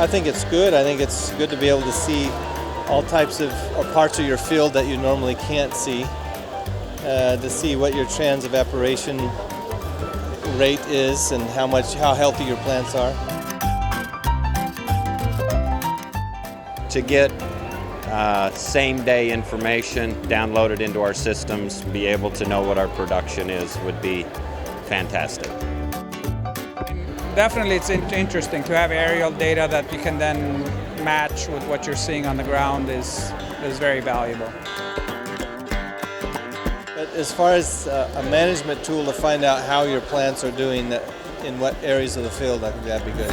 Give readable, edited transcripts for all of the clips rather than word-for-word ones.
think it's good. I think it's good to be able to see all types of or parts of your field that you normally can't see, to see what your transevaporation rate is and how healthy your plants are. To get same-day information downloaded into our systems, be able to know what our production is would be fantastic. Definitely it's interesting to have aerial data that you can then match with what you're seeing on the ground is very valuable. But as far as a management tool to find out how your plants are doing in what areas of the field, I think that'd be good.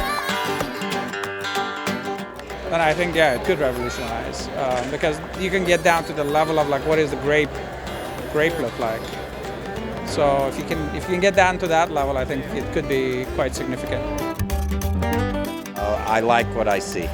And I think, yeah, it could revolutionize because you can get down to the level of like what is the grape look like. So if you can get down to that level, I think it could be quite significant. I like what I see.